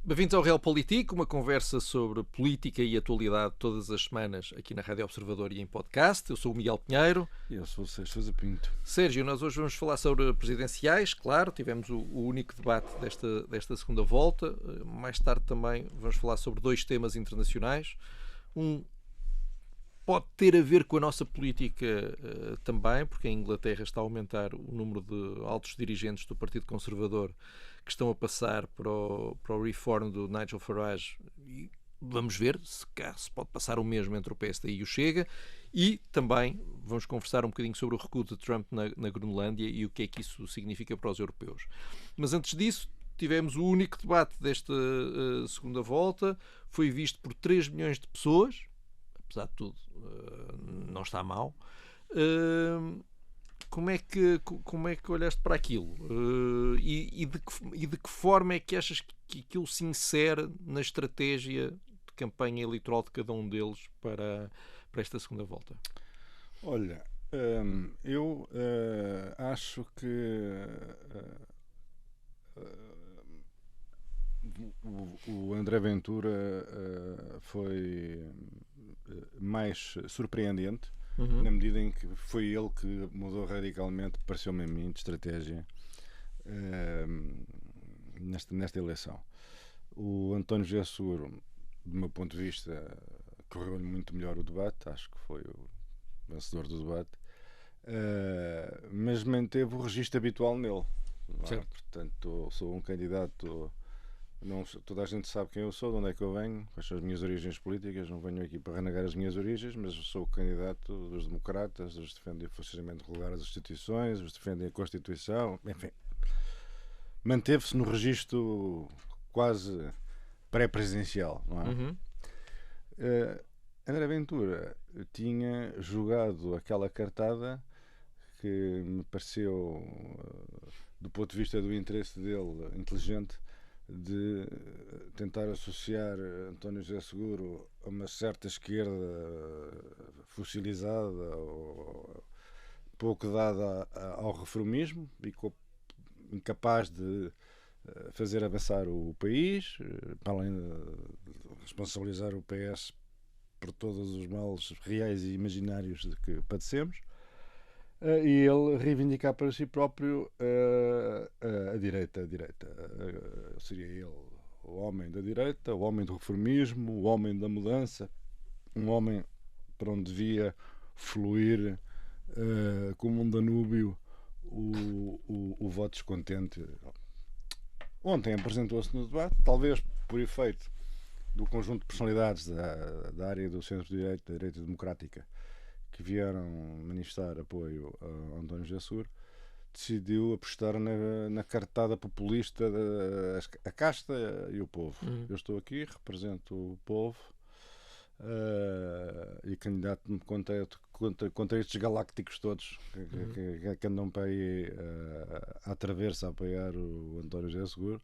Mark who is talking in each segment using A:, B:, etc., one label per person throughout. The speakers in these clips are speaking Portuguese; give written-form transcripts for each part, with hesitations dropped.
A: Bem-vindos ao Realpolitik, uma conversa sobre política e atualidade todas as semanas aqui na Rádio Observador e em podcast. Eu sou o Miguel Pinheiro.
B: E eu sou o Sérgio Sousa Pinto.
A: Sérgio, nós hoje vamos falar sobre presidenciais, claro, tivemos o único debate desta segunda volta. Mais tarde também vamos falar sobre dois temas internacionais. Um pode ter a ver com a nossa política também, porque a Inglaterra está a aumentar o número de altos dirigentes do Partido Conservador que estão a passar para o reform do Nigel Farage, e vamos ver se pode passar o mesmo entre o PSD e o Chega. E também vamos conversar um bocadinho sobre o recuo de Trump na Groenlândia e o que é que isso significa para os europeus. Mas antes disso, tivemos o único debate desta segunda volta, foi visto por 3 milhões de pessoas, apesar de tudo, não está mal. Como é que olhaste para aquilo? E de que forma é que achas que aquilo se insere na estratégia de campanha eleitoral de cada um deles para esta segunda volta?
B: Olha, eu acho que o André Ventura foi mais surpreendente, na medida em que foi ele que mudou radicalmente, pareceu-me a mim, de estratégia nesta eleição. O António José Seguro, do meu ponto de vista, correu-lhe muito melhor o debate, acho que foi o vencedor do debate, mas manteve o registro habitual nele. Portanto, sou um candidato. Toda a gente sabe quem eu sou, de onde é que eu venho, quais são as minhas origens políticas. Não venho aqui para renegar as minhas origens, mas sou o candidato dos democratas, os que defendem o funcionamento regular das instituições, os que defendem a Constituição, enfim. Manteve-se no registro quase pré-presidencial, não é?
A: Uhum.
B: André Ventura tinha jogado aquela cartada que me pareceu, do ponto de vista do interesse dele, inteligente, de tentar associar António José Seguro a uma certa esquerda fossilizada ou pouco dada ao reformismo e incapaz de fazer avançar o país, para além de responsabilizar o PS por todos os males reais e imaginários de que padecemos, e ele reivindicar para si próprio a direita. Seria ele o homem da direita, o homem do reformismo, o homem da mudança, um homem para onde devia fluir como um Danúbio o voto descontente. Ontem apresentou-se no debate, talvez por efeito do conjunto de personalidades da área do centro-direita, da direita democrática, que vieram manifestar apoio a António José Seguro, decidiu apostar na cartada populista a casta e o povo. Eu estou aqui, represento o povo e candidato-me contra estes galácticos todos que andam para aí à travessa a apoiar o António José Seguro,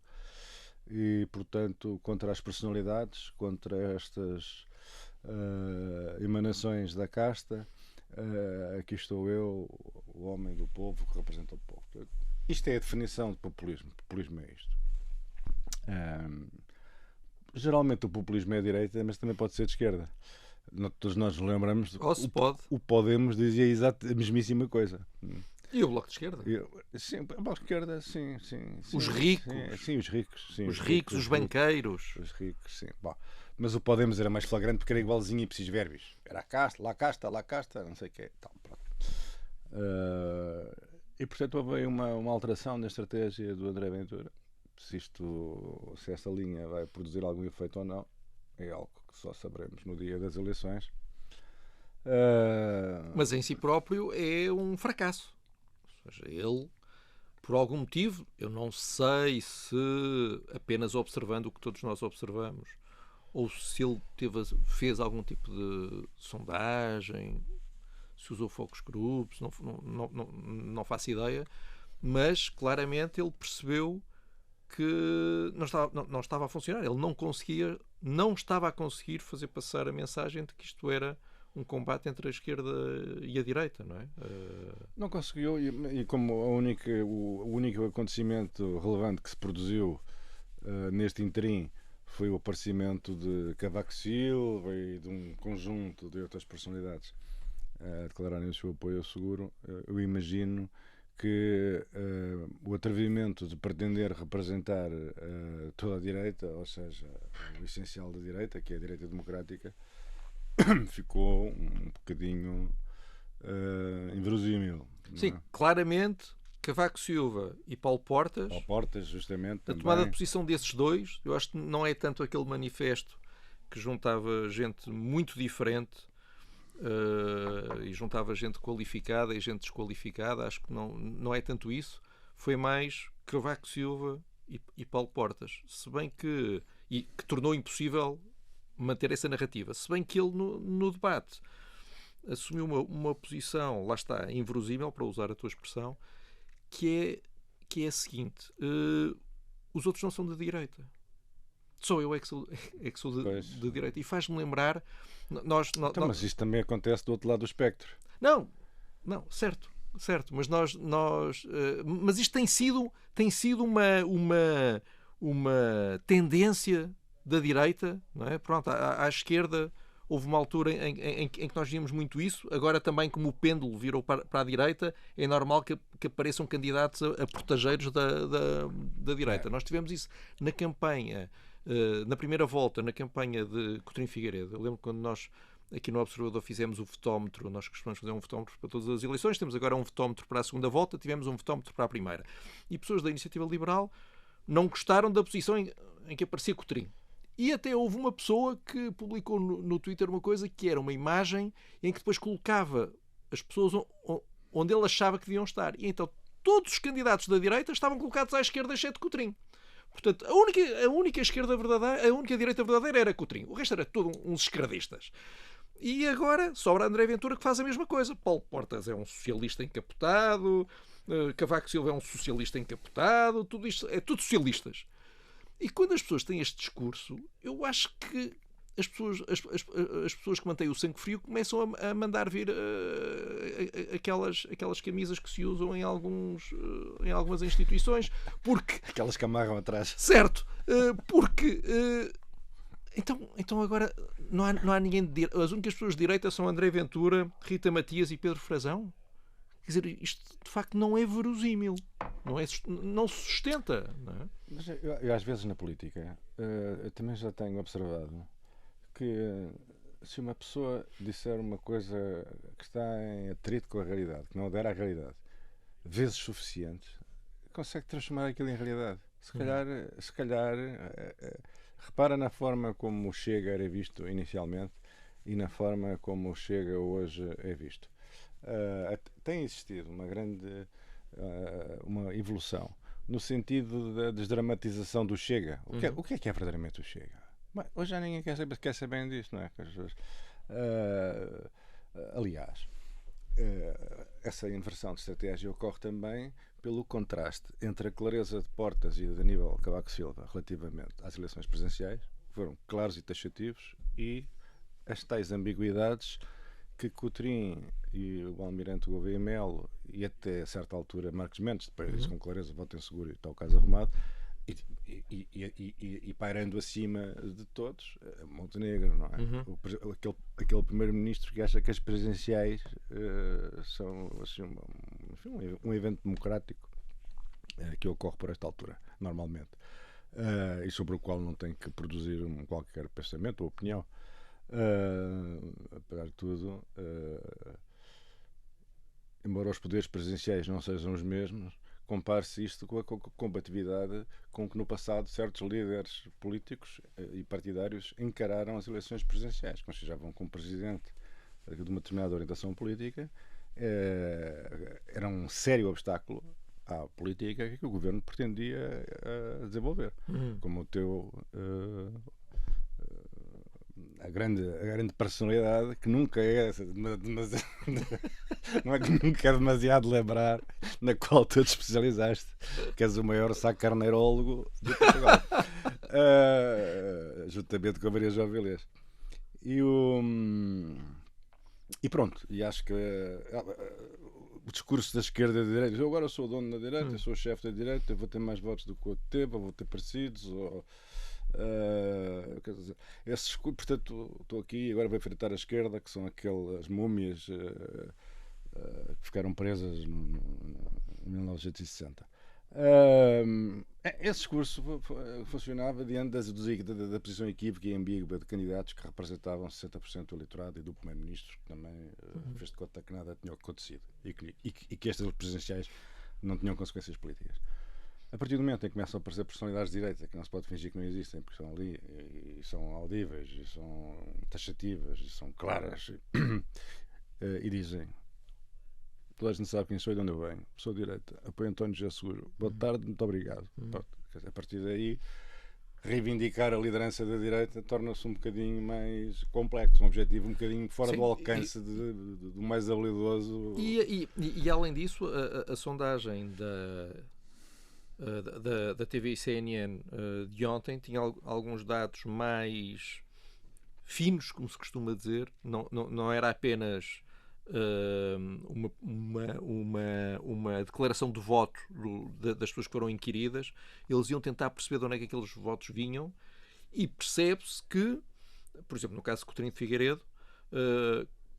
B: e portanto contra as personalidades, contra estas emanações da casta. Aqui estou eu, o homem do povo, que representa o povo. Isto é a definição de populismo. Populismo é isto. Geralmente o populismo é a direita, mas também pode ser de esquerda. Todos nós nos lembramos o Podemos dizia a mesmíssima coisa.
A: E o Bloco de Esquerda?
B: Sim, o Bloco de Esquerda, sim.
A: Os ricos.
B: Sim, os ricos. Sim,
A: os ricos, os banqueiros.
B: Os ricos, sim. Bom, mas o Podemos era mais flagrante porque era igualzinho e preciso verbis. Era a casta, lá casta, não sei o quê. Então, pronto. E portanto houve uma alteração na estratégia do André Ventura. Se essa linha vai produzir algum efeito ou não, é algo que só saberemos no dia das eleições.
A: Mas em si próprio é um fracasso. Ou seja, ele, por algum motivo, eu não sei se apenas observando o que todos nós observamos, ou se ele fez algum tipo de sondagem, se usou focus groups, não faço ideia, mas claramente ele percebeu que não estava a funcionar. Ele não estava a conseguir fazer passar a mensagem de que isto era um combate entre a esquerda e a direita, não é?
B: Não conseguiu, e como o único acontecimento relevante que se produziu neste interim foi o aparecimento de Cavaco Silva e de um conjunto de outras personalidades a declararem o seu apoio ao seguro, eu imagino que o atrevimento de pretender representar toda a direita, ou seja, o essencial da direita, que é a direita democrática, ficou um bocadinho inverosímil.
A: Sim, claramente Cavaco Silva e Paulo Portas,
B: justamente,
A: a
B: também.
A: tomada de posição desses dois, eu acho que não é tanto aquele manifesto que juntava gente muito diferente e juntava gente qualificada e gente desqualificada, acho que não é tanto isso, foi mais Cavaco Silva e Paulo Portas, se bem que tornou impossível manter essa narrativa, se bem que ele no debate assumiu uma posição, lá está, inverosímil, para usar a tua expressão, que é a seguinte: os outros não são de direita, só eu é que sou de direita, e faz-me lembrar
B: mas isto também acontece do outro lado do espectro.
A: Não, certo, mas mas isto tem sido uma tendência da direita, não é? Pronto, à esquerda houve uma altura em que nós víamos muito isso. Agora também, como o pêndulo virou para a direita, é normal que apareçam candidatos a portageiros da direita. Nós tivemos isso na campanha, na primeira volta, na campanha de Coutinho Figueiredo. Eu lembro quando nós aqui no Observador fizemos o votómetro, nós costumamos fazer um votómetro para todas as eleições, temos agora um votómetro para a segunda volta, tivemos um votómetro para a primeira. E pessoas da Iniciativa Liberal não gostaram da posição em que aparecia Coutinho. E até houve uma pessoa que publicou no Twitter uma coisa que era uma imagem em que depois colocava as pessoas onde ele achava que deviam estar. E então todos os candidatos da direita estavam colocados à esquerda, exceto Coutinho. Portanto, a única esquerda verdadeira, a única direita verdadeira era Coutinho. O resto era todo uns esquerdistas. E agora sobra André Ventura, que faz a mesma coisa. Paulo Portas é um socialista encapotado, Cavaco Silva é um socialista encapotado, tudo isto é tudo socialistas. E quando as pessoas têm este discurso, eu acho que as pessoas que mantêm o sangue frio começam a mandar vir aquelas camisas que se usam em algumas instituições, porque...
B: Aquelas que amarram atrás.
A: Certo, porque... Então agora não há ninguém de direita. As únicas pessoas de direita são André Ventura, Rita Matias e Pedro Frazão. Quer dizer, isto de facto não é verosímil, não se sustenta, não é?
B: Mas eu às vezes na política eu também já tenho observado que se uma pessoa disser uma coisa que está em atrito com a realidade, que não adere à realidade, vezes suficientes, consegue transformar aquilo em realidade. Se calhar repara na forma como o Chega era visto inicialmente e na forma como o Chega hoje é visto. Tem existido uma grande uma evolução no sentido da desdramatização do Chega. O que é verdadeiramente o Chega? Bem, hoje já ninguém quer saber bem disso, não é? Aliás, essa inversão de estratégia ocorre também pelo contraste entre a clareza de Portas e de Aníbal Cavaco Silva relativamente às eleições presidenciais, que foram claros e taxativos, e as tais ambiguidades que Coutrinho e o Almirante Gouveia Melo e até a certa altura Marcos Mendes, depois disso com clareza, votem seguro e tal caso arrumado, e pairando acima de todos Montenegro, não é? Aquele primeiro-ministro que acha que as presidenciais são assim, um evento democrático que ocorre por esta altura, normalmente, e sobre o qual não tem que produzir qualquer pensamento ou opinião. Apesar de tudo, embora os poderes presidenciais não sejam os mesmos, compare-se isto com a compatibilidade com que no passado certos líderes políticos e partidários encararam as eleições presidenciais, consideravam que um presidente de uma determinada orientação política era um sério obstáculo à política que o governo pretendia desenvolver, como o teu a grande personalidade, que nunca é não é que nunca é demasiado lembrar, na qual tu te especializaste, que és o maior sacarneirólogo de Portugal, juntamente com a Maria João Vilés. E pronto, e acho que o discurso da esquerda e da direita, eu agora sou o dono da direita, sou o chefe da direita, eu vou ter mais votos do que o outro teve, vou ter parecidos, Quer dizer, portanto, estou aqui e agora vou enfrentar a esquerda, que são aquelas múmias que ficaram presas em 1960. Esse discurso funcionava diante da posição equívoca e ambígua de candidatos que representavam 60% do eleitorado e do primeiro-ministro, que também fez de conta que nada tinha acontecido e que estas presidenciais não tinham consequências políticas. A partir do momento em que começam a aparecer personalidades de direita, que não se pode fingir que não existem, porque estão ali e são audíveis, e são taxativas, e são claras, e dizem: toda a gente sabe quem sou e de onde eu venho, sou de direita, apoio António José Seguro, boa tarde, muito obrigado. A partir daí, reivindicar a liderança da direita torna-se um bocadinho mais complexo, um objetivo um bocadinho fora do alcance do mais habilidoso.
A: E além disso, a sondagem da TV e CNN de ontem tinha alguns dados mais finos, como se costuma dizer. Não era apenas uma declaração de voto das pessoas que foram inquiridas. Eles iam tentar perceber de onde é que aqueles votos vinham, e percebe-se que, por exemplo, no caso de Coutinho de Figueiredo,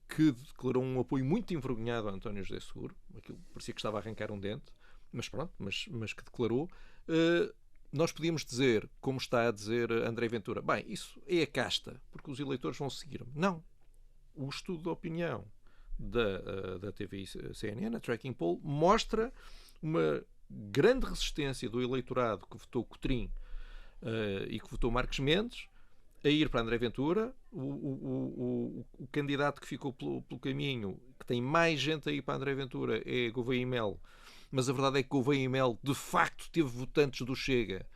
A: que declarou um apoio muito envergonhado a António José Seguro, aquilo parecia que estava a arrancar um dente, mas pronto, mas que declarou. Nós podíamos dizer, como está a dizer André Ventura, bem, isso é a casta, porque os eleitores vão seguir-me. Não. O estudo de opinião da TV e CNN, a Tracking Poll, mostra uma grande resistência do eleitorado que votou Coutinho e que votou Marques Mendes a ir para André Ventura. O candidato que ficou pelo caminho, que tem mais gente a ir para André Ventura, é Gouveia e Melo. Mas a verdade é que Gouveia e Melo, de facto, teve votantes do Chega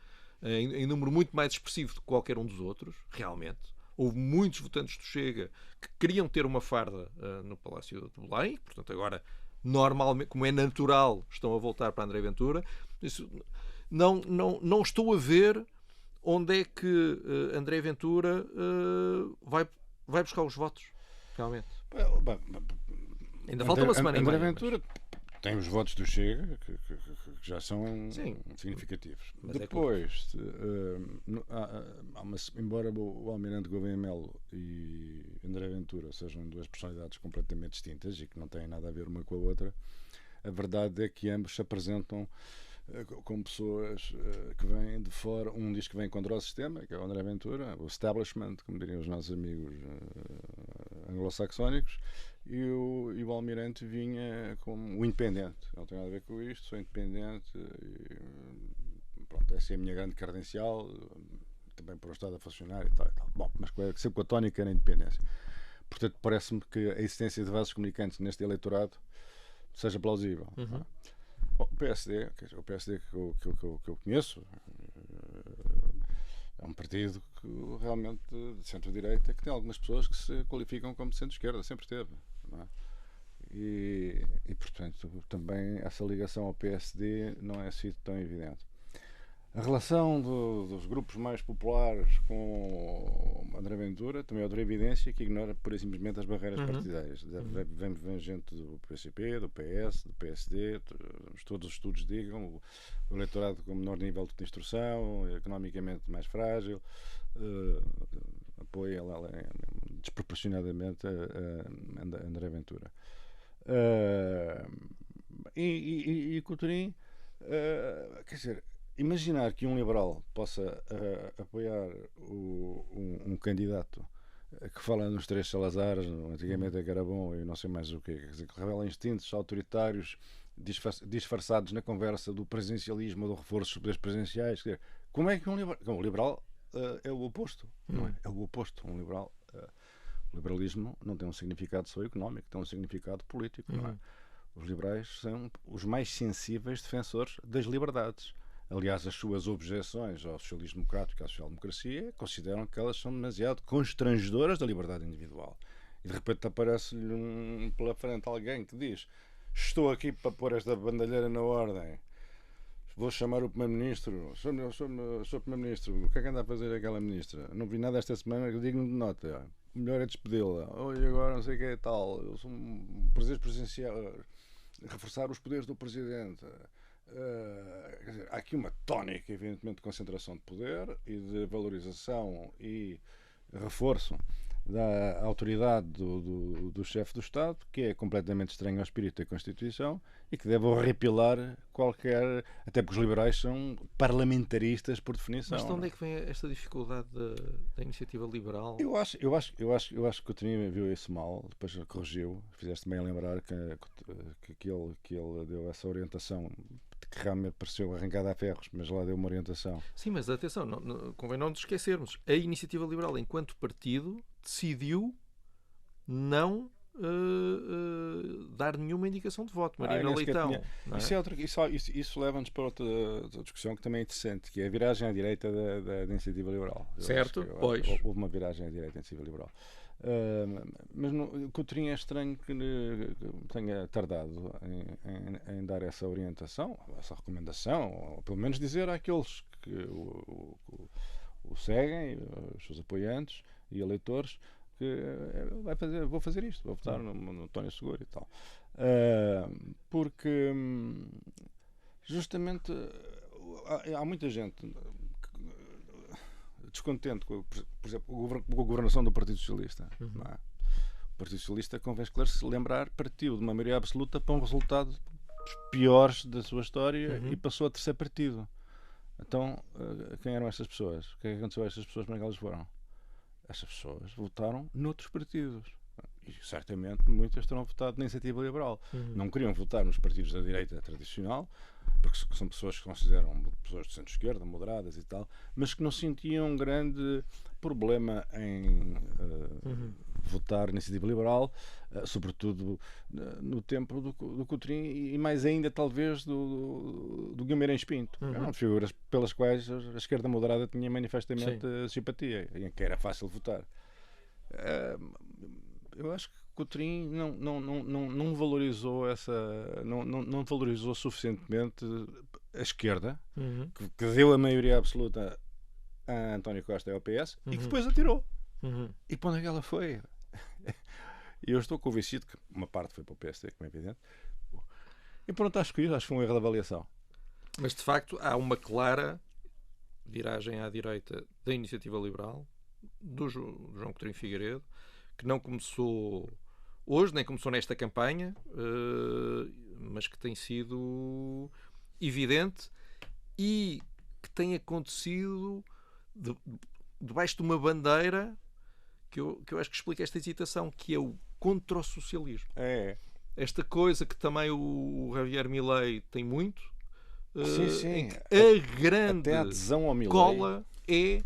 A: em número muito mais expressivo do que qualquer um dos outros, realmente. Houve muitos votantes do Chega que queriam ter uma farda no Palácio de Belém, portanto agora, normalmente, como é natural, estão a voltar para André Ventura. Isso, não estou a ver onde é que André Ventura vai buscar os votos, realmente. Ainda falta uma semana
B: André
A: e meia.
B: Ventura tem os votos do Chega, que já são significativos.
A: Mas
B: depois, embora o Almirante Gouveia Melo e André Ventura sejam duas personalidades completamente distintas e que não têm nada a ver uma com a outra, a verdade é que ambos se apresentam como pessoas que vêm de fora. Um diz que vem contra o sistema, que é o André Ventura, o establishment, como diriam os nossos amigos anglo-saxónicos, e o Almirante vinha como o independente. Não tem nada a ver com isto, sou independente e pronto, essa é a minha grande credencial, também para o Estado a funcionar e tal. Bom, mas sempre com a tónica na independência. Portanto, parece-me que a existência de vasos comunicantes neste eleitorado seja plausível. O PSD que eu conheço, é um partido que realmente de centro-direita, que tem algumas pessoas que se qualificam como de centro-esquerda, sempre teve, não é? E portanto também essa ligação ao PSD não é assim tão evidente. A relação dos grupos mais populares com André Ventura também é outra evidência que ignora pura e simplesmente as barreiras partidárias. Vem gente do PCP, do PS, do PSD, todos os estudos digam, o eleitorado com menor nível de instrução, economicamente mais frágil, apoia desproporcionadamente a André Ventura. E Coutinho, quer dizer, imaginar que um liberal possa apoiar um candidato que fala nos três Salazares, antigamente é que era bom e não sei mais o quê, quer dizer, que revela instintos autoritários disfarçados na conversa do presidencialismo ou do reforço dos poderes presidenciais. Quer dizer, como é que um liberal é o oposto? Não é? É o oposto. Um liberal, o liberalismo não tem um significado só económico, tem um significado político. Não é? Os liberais são os mais sensíveis defensores das liberdades. Aliás, as suas objeções ao socialismo democrático e à social-democracia consideram que elas são demasiado constrangedoras da liberdade individual. E de repente aparece-lhe pela frente alguém que diz: estou aqui para pôr esta bandalheira na ordem, vou chamar o Primeiro-Ministro. Sou Primeiro-Ministro, o que é que anda a fazer aquela Ministra? Não vi nada esta semana que digno de nota. O melhor é despedi-la. E agora não sei o que é tal. Eu sou um presidente presidencial. Reforçar os poderes do Presidente. Quer dizer, há aqui uma tónica, evidentemente, de concentração de poder e de valorização e reforço da autoridade do chefe do Estado, que é completamente estranho ao espírito da Constituição e que deve horripilar qualquer... Até porque os liberais são parlamentaristas por definição.
A: Mas de onde é que vem esta dificuldade da iniciativa liberal?
B: Eu acho que o Coutinho viu isso mal, depois corrigiu. Fizeste bem a lembrar que ele deu essa orientação que realmente pareceu arrancada a ferros, mas lá deu uma orientação.
A: Sim, mas atenção, convém não nos esquecermos. A iniciativa liberal, enquanto partido, decidiu não dar nenhuma indicação de voto. Marina Leitão. Não é?
B: Isso leva-nos para outra discussão que também é interessante, que é a viragem à direita da iniciativa liberal.
A: Certo, pois.
B: Houve uma viragem à direita da iniciativa liberal. Mas o Coutinho é estranho que tenha tardado em dar essa orientação, essa recomendação, ou pelo menos dizer àqueles que o seguem, os seus apoiantes e eleitores, que vou fazer isto, vou votar no António Seguro e tal. Porque justamente há muita gente descontente com, por exemplo, com a governação do Partido Socialista. Não é? O Partido Socialista, convém lembrar, partiu de uma maioria absoluta para um resultado dos piores da sua história e passou a terceiro partido. Então, quem eram estas pessoas? O que é que aconteceu a estas pessoas? Para que elas foram? Estas pessoas votaram noutros partidos. E certamente muitas terão votado na iniciativa liberal. Não queriam votar nos partidos da direita tradicional, porque são pessoas que se consideram pessoas de centro-esquerda, moderadas e tal, mas que não sentiam um grande problema em votar na iniciativa liberal, sobretudo no tempo do Coutrinho e mais ainda talvez do Guimarães Pinto. Eram figuras pelas quais a esquerda moderada tinha manifestamente simpatia, em que era fácil votar. Eu acho que Coutrinho não valorizou não valorizou suficientemente a esquerda, que deu a maioria absoluta a António Costa e ao PS e que depois atirou. E para onde é que ela foi? E eu estou convencido que uma parte foi para o PSD, como é evidente. E pronto, acho que foi um erro de avaliação.
A: Mas de facto há uma clara viragem à direita da iniciativa liberal, do João Coutinho Figueiredo, que não começou hoje, nem começou nesta campanha, mas que tem sido evidente e que tem acontecido debaixo de uma bandeira que eu acho que explica esta hesitação, que é o contra o socialismo. Esta coisa que também o Javier Milei tem muito, em que a grande
B: adesão ao Milei
A: cola é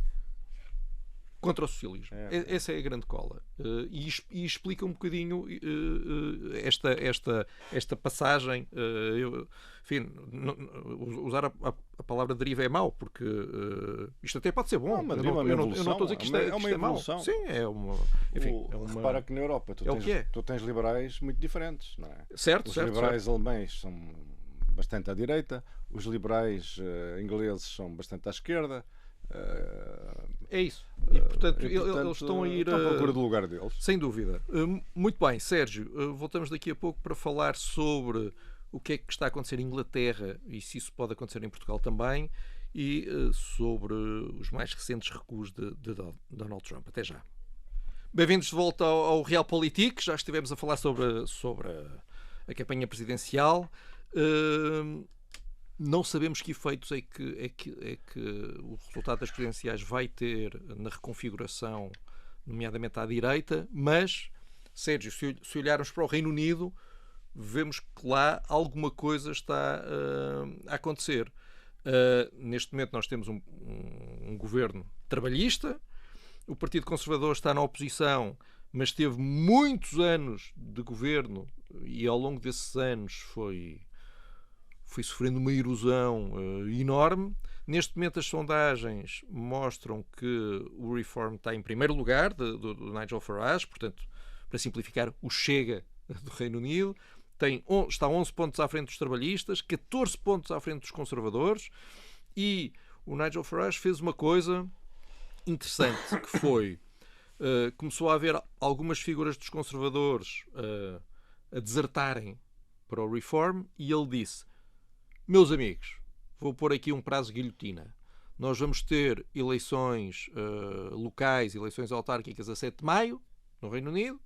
A: contra o socialismo. Essa é a grande cola. E explica um bocadinho esta passagem. Enfim, usar a palavra deriva é mau, porque isto até pode ser bom.
B: Eu não estou
A: a dizer que isto é
B: uma evolução.
A: Mau. Sim, é uma... Enfim,
B: repara que na Europa tu tens liberais muito diferentes, não é?
A: Os
B: liberais alemães são bastante à direita, os liberais ingleses são bastante à esquerda.
A: É isso. E portanto eles estão a ir
B: à procura do lugar deles.
A: Sem dúvida. Muito bem, Sérgio, voltamos daqui a pouco para falar sobre o que é que está a acontecer em Inglaterra e se isso pode acontecer em Portugal também, e sobre os mais recentes recuos de Donald Trump. Até já. Bem-vindos de volta ao Realpolitik. Já estivemos a falar sobre a campanha presidencial. Não sabemos que efeitos é que o resultado das presidenciais vai ter na reconfiguração, nomeadamente à direita, mas, Sérgio, se olharmos para o Reino Unido, vemos que lá alguma coisa está a acontecer. Neste momento nós temos um governo trabalhista, o Partido Conservador está na oposição, mas teve muitos anos de governo e ao longo desses anos foi sofrendo uma erosão enorme. Neste momento as sondagens mostram que o Reform está em primeiro lugar, do Nigel Farage, portanto, para simplificar, o Chega do Reino Unido. Está 11 pontos à frente dos trabalhistas, 14 pontos à frente dos conservadores, e o Nigel Farage fez uma coisa interessante, que foi, começou a haver algumas figuras dos conservadores a desertarem para o Reform, e ele disse: Meus amigos, vou pôr aqui um prazo guilhotina. Nós vamos ter eleições locais, eleições autárquicas a 7 de maio, no Reino Unido.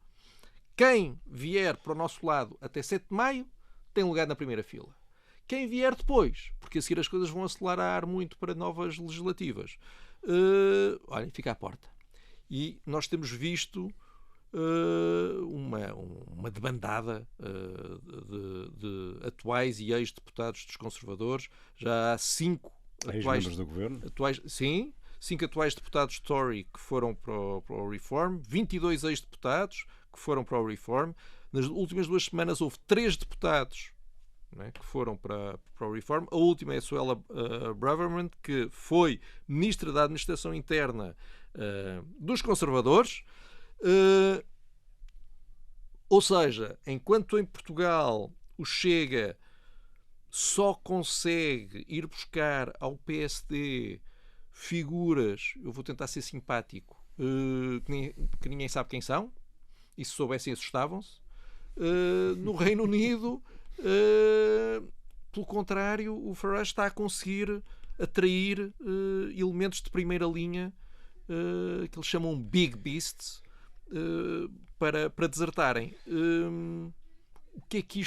A: Quem vier para o nosso lado até 7 de maio tem lugar na primeira fila. Quem vier depois, porque a seguir as coisas vão acelerar muito para novas legislativas, olhem, fica à porta. E nós temos visto uma debandada de atuais e ex-deputados dos conservadores. Já há 5
B: ex-membros do governo?
A: Sim, 5 atuais deputados Tory que foram para o Reform, 22 ex-deputados que foram para o Reform. Nas últimas 2 semanas houve 3 deputados, né, que foram para o Reform. A última é a Suella Braverman, que foi ministra da Administração Interna dos conservadores. Ou seja, enquanto em Portugal o Chega só consegue ir buscar ao PSD figuras, eu vou tentar ser simpático, que ninguém sabe quem são, e se soubessem assustavam-se. No Reino Unido, pelo contrário, o Farage está a conseguir atrair elementos de primeira linha, que eles chamam Big Beasts, para desertarem. O que é que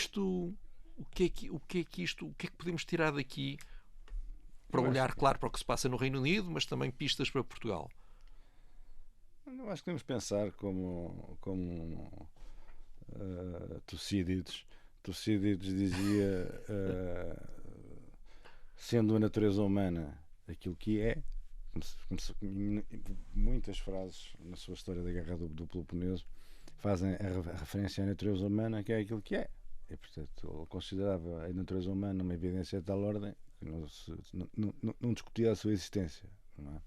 A: podemos tirar daqui para olhar, claro, para o que se passa no Reino Unido, mas também pistas para Portugal?
B: Eu acho que temos que pensar como Tucídides. Tucídides dizia, sendo a natureza humana aquilo que é, muitas frases na sua história da Guerra do Peloponeso fazem a referência à natureza humana, que é aquilo que é. E, portanto, ele considerava a natureza humana uma evidência de tal ordem que não discutia a sua existência. Não é?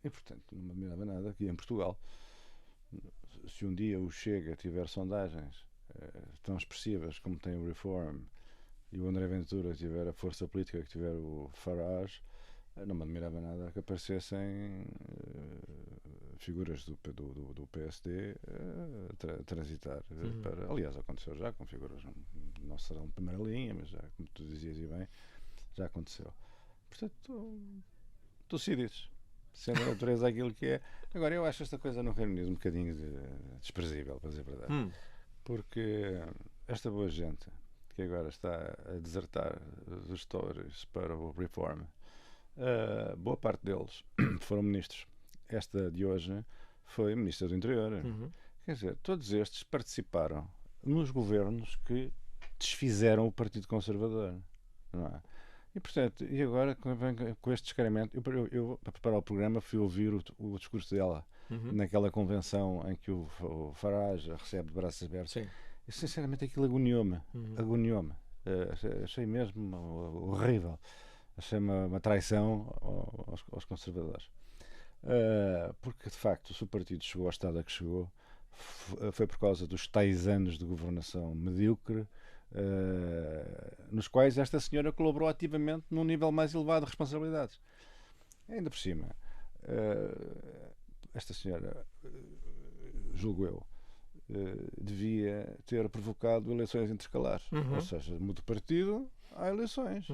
B: E, portanto, não me admirava nada que em Portugal, se um dia o Chega tiver sondagens tão expressivas como tem o Reform e o André Ventura tiver a força política que tiver o Farage, não me admirava nada que aparecessem figuras do PSD a transitar para. Aliás, aconteceu já com figuras, não serão de primeira linha, mas já, como tu dizias e bem, já aconteceu. Portanto, Tucídides, sendo a natureza aquilo que é. Agora, eu acho esta coisa no Reino Unido um bocadinho desprezível, para dizer a verdade. Porque esta boa gente que agora está a desertar dos Tories para o Reform, boa parte deles foram ministros. Esta de hoje foi ministra do Interior. Quer dizer, todos estes participaram nos governos que desfizeram o Partido Conservador, não é? E, portanto, e agora com este descaramento, eu para preparar o programa fui ouvir o discurso dela naquela convenção em que o Farage recebe de braços abertos.
A: Sim.
B: E, sinceramente, aquilo agoniou-me. Achei mesmo horrível. Achei uma traição aos conservadores. Porque, de facto, se o partido chegou ao estado a que chegou, foi por causa dos tais anos de governação medíocre, nos quais esta senhora colaborou ativamente num nível mais elevado de responsabilidades. Ainda por cima, esta senhora, julgo eu, devia ter provocado eleições intercalares. Ou seja, muda o partido, há eleições.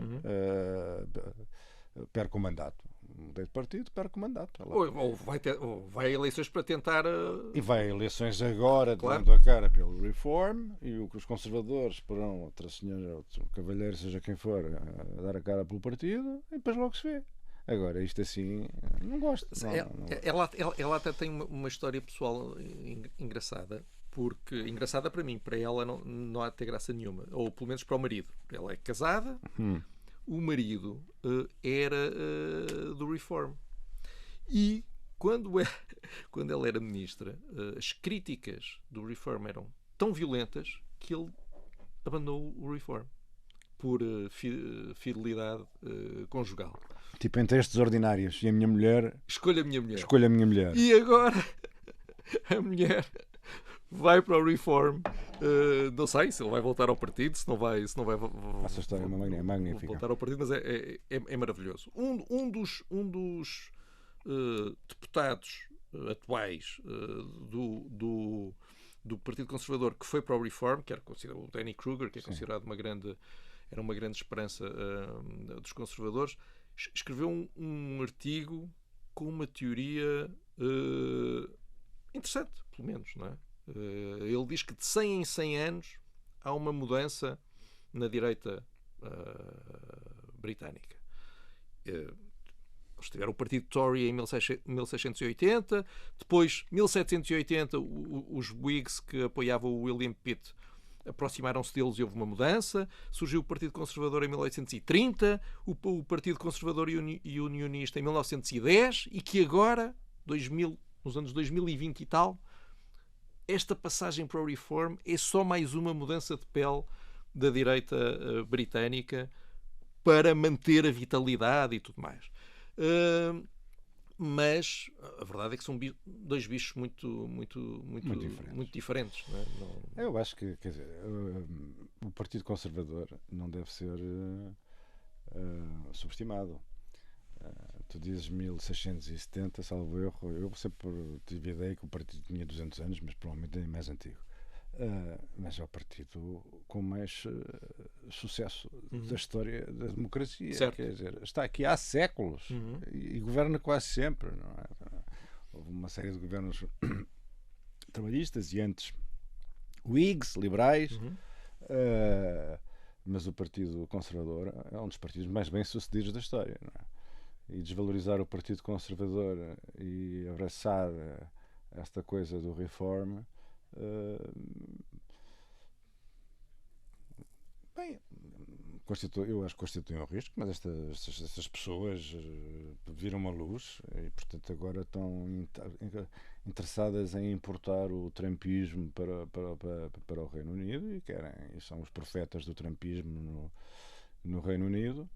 B: Perco o mandato. Mudei de partido, perco o mandato.
A: Ou vai a eleições para tentar.
B: E vai a eleições agora,
A: claro,
B: dando a cara pelo Reform, e os conservadores porão outra senhora, outro cavalheiro, seja quem for, a dar a cara pelo partido, e depois logo se vê. Agora, isto assim, não gosto.
A: Ela até tem uma história pessoal engraçada. Porque, engraçada para mim, para ela não há de ter graça nenhuma. Ou pelo menos para o marido. Ela é casada, o marido era do Reform. E quando ela era ministra, as críticas do Reform eram tão violentas que ele abandonou o Reform por fidelidade conjugal.
B: Tipo, entre estes ordinários e a minha mulher,
A: escolha a minha mulher.
B: Escolha a minha mulher.
A: E agora a mulher vai para o Reform. Não sei se ele vai voltar ao partido, se não vai
B: essa história é magnífica.
A: Voltar ao partido, mas é maravilhoso. Um dos deputados atuais do Partido Conservador que foi para o Reform, que era considerado o Danny Kruger, que é considerado era uma grande esperança dos conservadores, escreveu um artigo com uma teoria interessante, pelo menos, não é? Ele diz que de 100 em 100 anos há uma mudança na direita britânica. Eles tiveram o partido Tory em 1680, depois, 1780, os Whigs que apoiavam o William Pitt aproximaram-se deles e houve uma mudança. Surgiu o Partido Conservador em 1830, o Partido Conservador e Unionista em 1910, e que agora, nos anos 2020 e tal, esta passagem para o Reform é só mais uma mudança de pele da direita britânica para manter a vitalidade e tudo mais. Mas a verdade é que são dois bichos muito diferentes. Não é?
B: Eu acho que, quer dizer, o Partido Conservador não deve ser subestimado. Tu dizes 1670, salvo erro. Eu sempre tive a ideia que o partido tinha 200 anos, mas provavelmente é mais antigo. Mas é o partido com mais sucesso da história da democracia.
A: Certo.
B: Quer dizer, está aqui há séculos e governa quase sempre. Não é? Houve uma série de governos trabalhistas e antes Whigs, liberais, mas o Partido Conservador é um dos partidos mais bem-sucedidos da história. Não é? E desvalorizar o Partido Conservador e abraçar esta coisa do Reform. Bem, eu acho que constitui um risco, mas estas pessoas viram uma luz e, portanto, agora estão interessadas em importar o trumpismo para o Reino Unido e são os profetas do trumpismo no Reino Unido.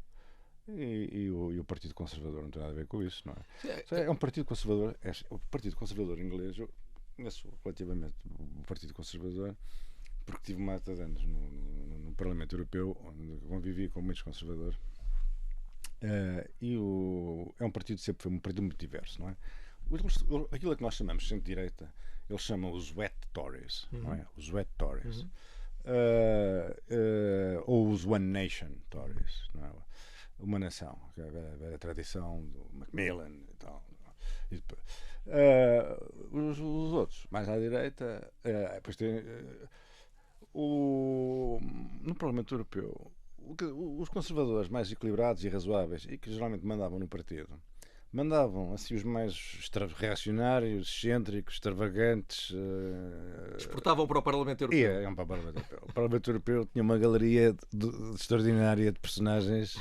B: E o Partido Conservador não tem nada a ver com isso, não é? É um Partido Conservador, o Partido Conservador inglês. Eu conheço relativamente o Partido Conservador porque tive uma data de anos no Parlamento Europeu, onde convivi com muitos conservadores. É um partido que sempre foi um partido muito diverso, não é? Aquilo que nós chamamos de centro-direita, eles chamam os wet Tories, não é? Os wet Tories. Ou os One Nation Tories, não é? Uma nação, que é a tradição do Macmillan e tal. E depois, os outros, mais à direita, depois tem no Parlamento Europeu, os conservadores mais equilibrados e razoáveis, e que geralmente mandavam no partido, mandavam assim os mais reacionários, excêntricos, extravagantes.
A: Exportavam para o Parlamento Europeu.
B: Iam para o Parlamento Europeu. O Parlamento Europeu tinha uma galeria extraordinária de personagens,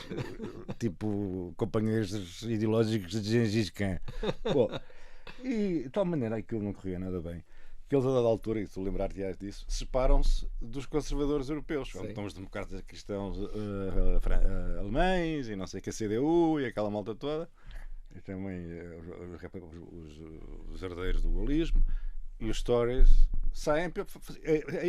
B: tipo companheiros ideológicos de Gengis Khan. Bom, e de tal maneira aquilo não corria nada bem, que eles a dada altura, e tu lembrar-te disso, separam-se dos conservadores europeus. Estão os democratas cristãos alemães, e não sei que a CDU, e aquela malta toda. E também os herdeiros do gaullismo, e os Tories saem.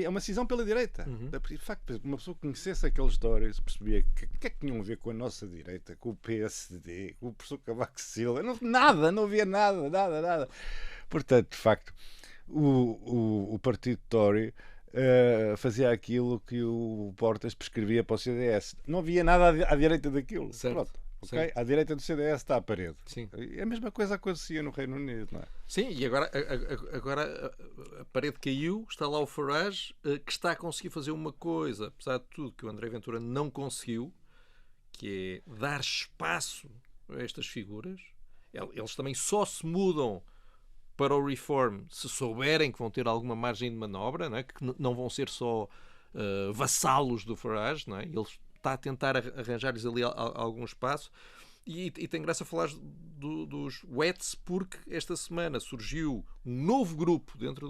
B: É uma cisão pela direita. De facto, uma pessoa que conhecesse aqueles Tories percebia que é que tinham a ver com a nossa direita, com o PSD, com o professor Cavaco Silva. Não havia nada. Portanto, de facto, o partido Tory fazia aquilo que o Portas prescrevia para o CDS. Não havia nada à direita daquilo.
A: Certo.
B: Pronto. Okay? À direita do CDS está a parede.
A: Sim.
B: E a mesma coisa acontecia no Reino Unido, não é?
A: Sim, e agora a parede caiu, está lá o Farage, que está a conseguir fazer uma coisa, apesar de tudo, que o André Ventura não conseguiu, que é dar espaço a estas figuras. Eles também só se mudam para o Reform se souberem que vão ter alguma margem de manobra, não é? Que não vão ser só vassalos do Farage, não é? Eles está a tentar arranjar-lhes ali algum espaço. E tem graça falar dos Wets, porque esta semana surgiu um novo grupo dentro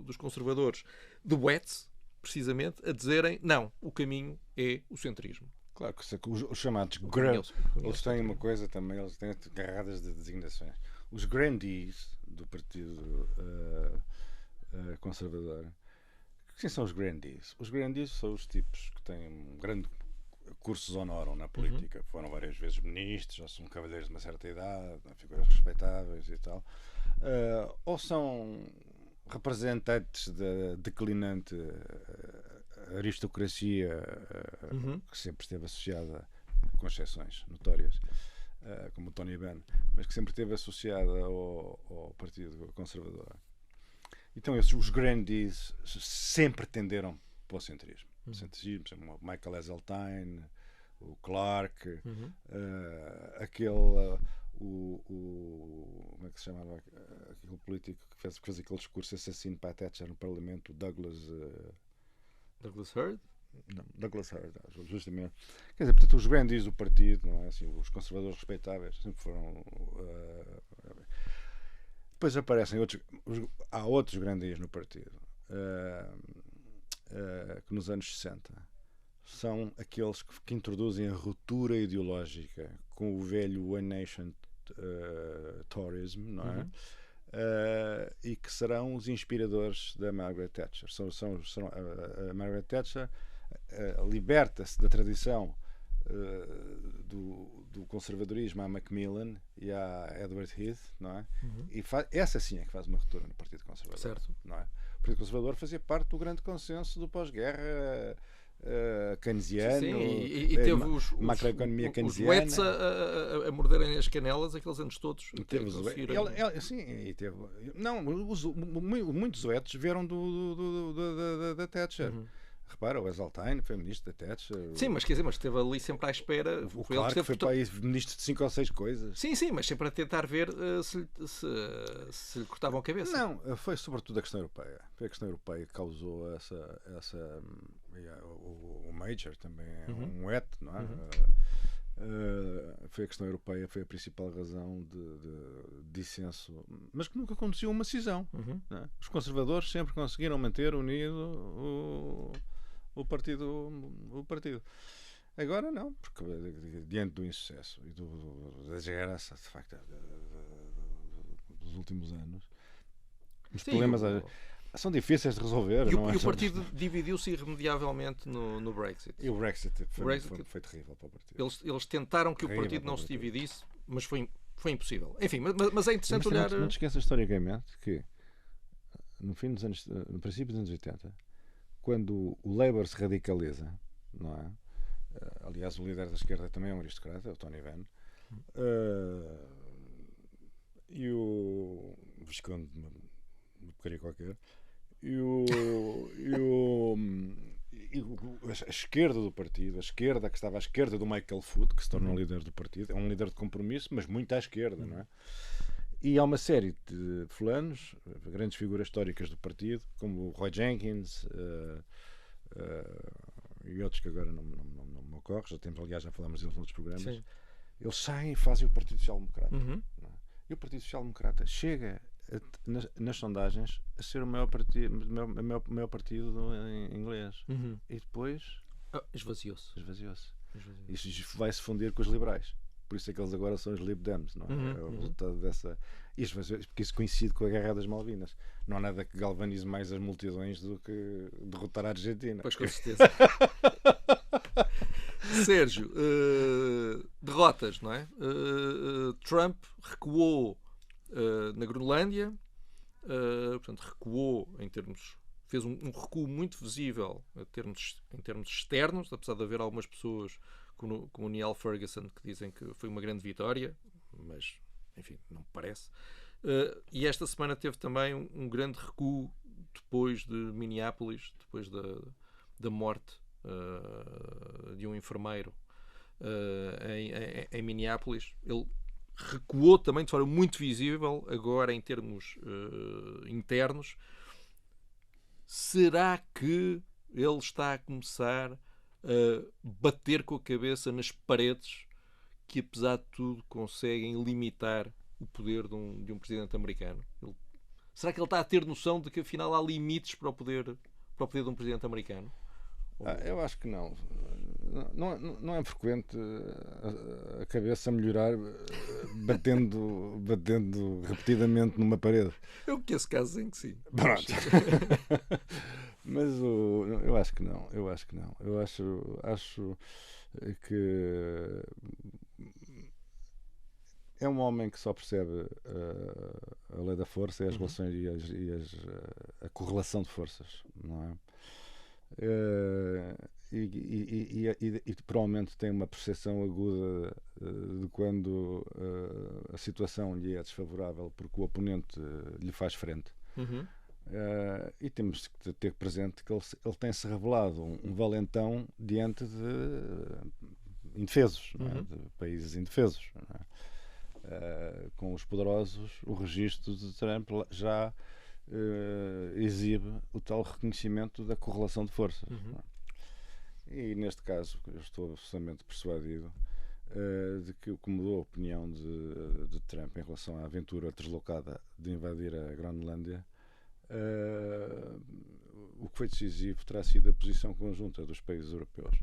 A: dos conservadores de Wets, precisamente, a dizerem não, o caminho é o centrismo.
B: Claro que os chamados eles têm uma coisa também, eles têm carregadas de designações. Os grandees do Partido Conservador. Quem são os grandees? Os grandees são os tipos que têm um grande cursos honoram na política. Foram várias vezes ministros, ou são cavalheiros de uma certa idade, figuras respeitáveis e tal. Ou são representantes da declinante aristocracia que sempre esteve associada, com exceções notórias, como o Tony Benn, mas que sempre esteve associada ao Partido Conservador. Então os grandees sempre tenderam para o centrismo. O centrismo, o Michael Heseltine, o Clark, aquele... como é que se chamava aquele político que fez aquele discurso assassino para a Thatcher no Parlamento, o Douglas
A: Hurd?
B: Não, Douglas Hurd, justamente. Quer dizer, portanto, os grandes do partido, não é? Assim, os conservadores respeitáveis sempre foram. Depois aparecem há outros grandes no partido que nos anos 60 são aqueles que introduzem a ruptura ideológica com o velho One Nation Toryism, não é? E que serão os inspiradores da Margaret Thatcher. A Margaret Thatcher liberta-se da tradição do conservadorismo à Macmillan e à Edward Heath, não é? E essa sim é que faz uma ruptura no Partido Conservador.
A: Certo.
B: Não é? O Partido Conservador fazia parte do grande consenso do pós-guerra keynesiano,
A: e teve
B: macroeconomia keynesiana.
A: Os wets a morderem as canelas aqueles anos todos.
B: Muitos wets vieram da Thatcher. Repara, o Heseltine foi ministro da Thatcher.
A: Sim, mas quer dizer, mas esteve ali sempre à espera.
B: O Clark foi para aí ministro de 5 ou 6 coisas.
A: Sim, mas sempre a tentar ver se lhe cortavam a cabeça.
B: Não, foi sobretudo a questão europeia. Foi a questão europeia que causou essa o Major também é um wet, não é? Foi a questão europeia, foi a principal razão de dissenso, mas que nunca aconteceu uma cisão. Não é? Os conservadores sempre conseguiram manter unido o partido. Agora não, porque diante do insucesso e da desgraça, de facto, dos últimos anos, os problemas são difíceis de resolver.
A: E o partido dividiu-se irremediavelmente no Brexit.
B: E o Brexit foi terrível para o partido.
A: Eles tentaram que o partido não se dividisse, mas foi impossível. Enfim, mas é interessante olhar...
B: Não te esqueças historicamente que no princípio dos anos 80, quando o Labour se radicaliza, não é? Aliás, o líder da esquerda também é um aristocrata, o Tony Benn, e o Visconde de uma porcaria qualquer, a esquerda do partido, a esquerda que estava à esquerda do Michael Foot, que se tornou líder do partido, é um líder de compromisso, mas muito à esquerda, não é? E há uma série de fulanos, grandes figuras históricas do partido, como o Roy Jenkins e outros que agora não me ocorrem, já falámos deles noutros programas. Sim. Eles saem e fazem o Partido Social Democrata. E o Partido Social Democrata chega nas sondagens a ser o maior partido em inglês. E depois
A: esvaziou-se.
B: Isso vai-se fundir com os liberais. Por isso é que eles agora são os Lib Dems, não é? É o resultado dessa. Porque isso coincide com a Guerra das Malvinas. Não há nada que galvanize mais as multidões do que derrotar a Argentina.
A: Pois, com certeza. Sérgio, derrotas, não é? Trump recuou na Groenlândia, portanto, recuou em termos. Fez um recuo muito visível em termos externos, apesar de haver algumas pessoas como o Niall Ferguson que dizem que foi uma grande vitória, mas enfim, não me parece. E esta semana teve também um grande recuo depois de Minneapolis, depois da morte de um enfermeiro em Minneapolis. Ele recuou também de forma muito visível agora em termos internos. Será que ele está a começar a bater com a cabeça nas paredes que, apesar de tudo, conseguem limitar o poder de um presidente americano? Será que ele está a ter noção de que, afinal, há limites para o poder de um presidente americano?
B: Eu acho que não. Não é frequente a cabeça melhorar batendo repetidamente numa parede.
A: Eu conheço casos em que sim.
B: Pronto. Mas eu acho que não. Eu acho que é um homem que só percebe a lei da força e as relações a correlação de forças, não é? E provavelmente tem uma percepção aguda de quando a situação lhe é desfavorável porque o oponente lhe faz frente. E temos que ter presente que ele tem-se revelado um valentão diante de indefesos, não é? De países indefesos, não é? Com os poderosos, o registro de Trump já exibe o tal reconhecimento da correlação de forças. E neste caso eu estou absolutamente persuadido de que o que mudou a opinião de Trump em relação à aventura deslocada de invadir a Groenlândia, o que foi decisivo terá sido a posição conjunta dos países europeus,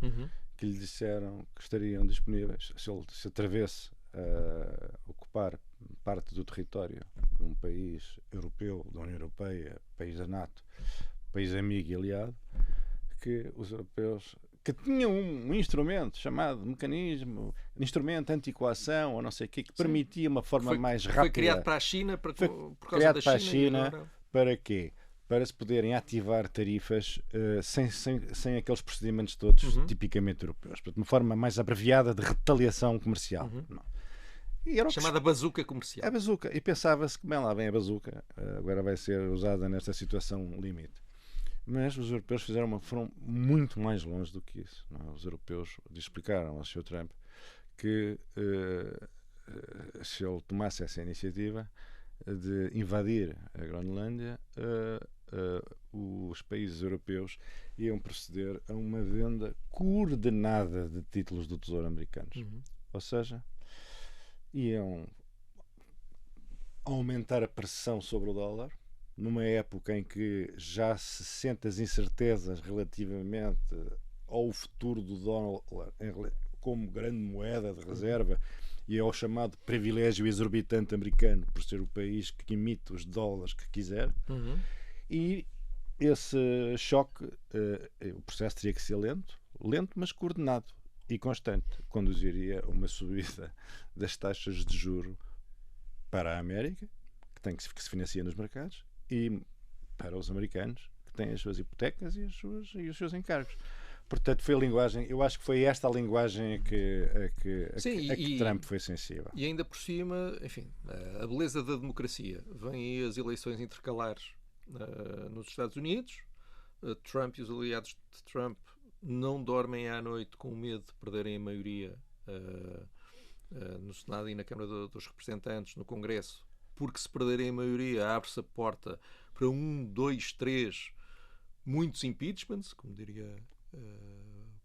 B: que lhe disseram que estariam disponíveis se ele se atrevesse a ocupar parte do território de um país europeu, da União Europeia, país da NATO, país amigo e aliado, que os europeus, que tinham um instrumento chamado mecanismo, instrumento anticoação ou não sei o quê, que permitia uma forma mais rápida.
A: Foi criado para a China, por causa da
B: China. Para quê? Para se poderem ativar tarifas sem aqueles procedimentos todos tipicamente europeus. Portanto, uma forma mais abreviada de retaliação comercial.
A: Chamada bazuca comercial.
B: A bazuca. E pensava-se que, bem lá vem a bazuca, agora vai ser usada nesta situação limite. Mas os europeus foram muito mais longe do que isso. Não é? Os europeus explicaram ao Sr. Trump que se ele tomasse essa iniciativa de invadir a Groenlândia, os países europeus iam proceder a uma venda coordenada de títulos do Tesouro americanos. Ou seja, iam aumentar a pressão sobre o dólar numa época em que já se sente as incertezas relativamente ao futuro do dólar como grande moeda de reserva e ao chamado privilégio exorbitante americano por ser o país que emite os dólares que quiser. E esse choque, o processo teria que ser lento, mas coordenado e constante, conduziria a uma subida das taxas de juro para a América, que se financia nos mercados, e para os americanos, que têm as suas hipotecas e os seus encargos. Portanto, foi a linguagem, eu acho que foi esta a linguagem a que Trump foi sensível.
A: E ainda por cima, enfim, a beleza da democracia. Vêm aí as eleições intercalares nos Estados Unidos. Trump e os aliados de Trump não dormem à noite com medo de perderem a maioria no Senado e na Câmara dos Representantes, no Congresso, porque se perderem a maioria abre-se a porta para 1, 2, 3 muitos impeachments, como diria,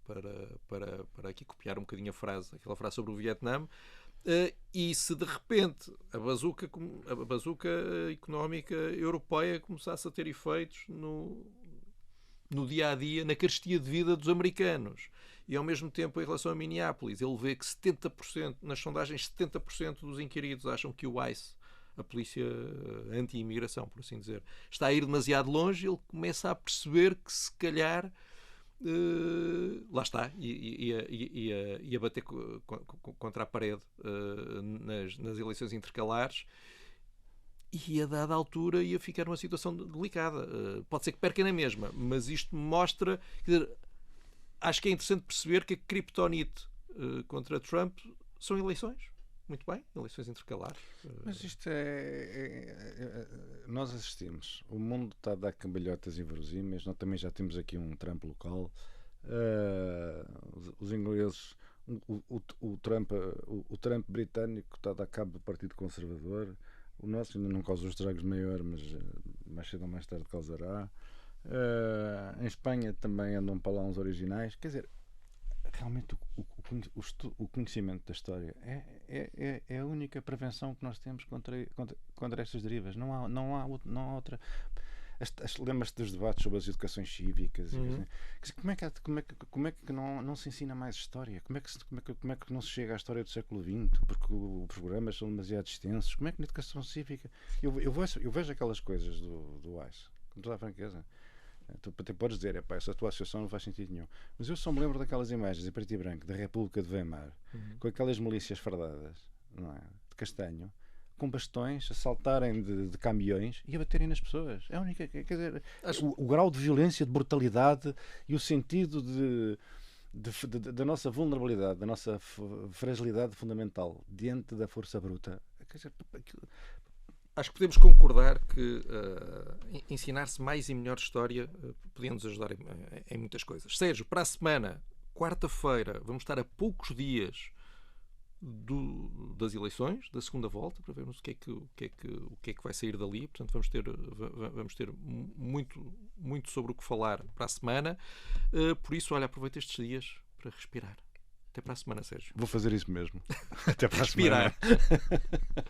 A: para aqui copiar um bocadinho aquela frase sobre o Vietnã. E se de repente a bazuca económica europeia começasse a ter efeitos no dia-a-dia, na carestia de vida dos americanos, e ao mesmo tempo em relação a Minneapolis, ele vê que 70%, nas sondagens 70% dos inquiridos acham que o ICE, a polícia anti-imigração, por assim dizer, está a ir demasiado longe. Ele começa a perceber que se calhar lá está, ia bater contra a parede nas eleições intercalares, e a dada altura ia ficar numa situação delicada. Pode ser que perca na mesma, mas isto mostra, quer dizer, acho que é interessante perceber que a criptonite contra Trump são eleições. Muito bem, eleições intercalares.
B: Mas isto nós assistimos. O mundo está a dar cambalhotas inverosímeis. Nós também já temos aqui um Trump local. Os ingleses, o Trump britânico está a dar cabo do Partido Conservador. O nosso ainda não causou estragos maiores, mas mais cedo ou mais tarde causará. Em Espanha também andam para lá uns originais. Quer dizer, realmente o conhecimento da história é a única prevenção que nós temos contra estas derivas. Não há outra. Lembras-te dos debates sobre as educações cívicas? Como é que não se ensina mais história? Como é que não se chega à história do século XX? Porque os programas são demasiado extensos. Como é que na educação cívica eu vejo aquelas coisas do ICE, com toda a franqueza. Tu até podes dizer, essa tua associação não faz sentido nenhum, mas eu só me lembro daquelas imagens em preto e branco da República de Weimar, com aquelas milícias fardadas, não é? de castanho, com bastões, a saltarem de caminhões e a baterem nas pessoas. É a única. Quer dizer, o grau de violência, de brutalidade e o sentido da nossa vulnerabilidade, da nossa fragilidade fundamental diante da força bruta. Quer dizer,
A: acho que podemos concordar que ensinar-se mais e melhor história podia nos ajudar em muitas coisas. Sérgio, para a semana, quarta-feira, vamos estar a poucos dias das eleições, da segunda volta, para vermos o que é que vai sair dali. Portanto, vamos ter muito sobre o que falar para a semana. Por isso, olha, aproveita estes dias para respirar. Até para a semana, Sérgio.
B: Vou fazer isso mesmo. Até para a
A: semana. Respirar.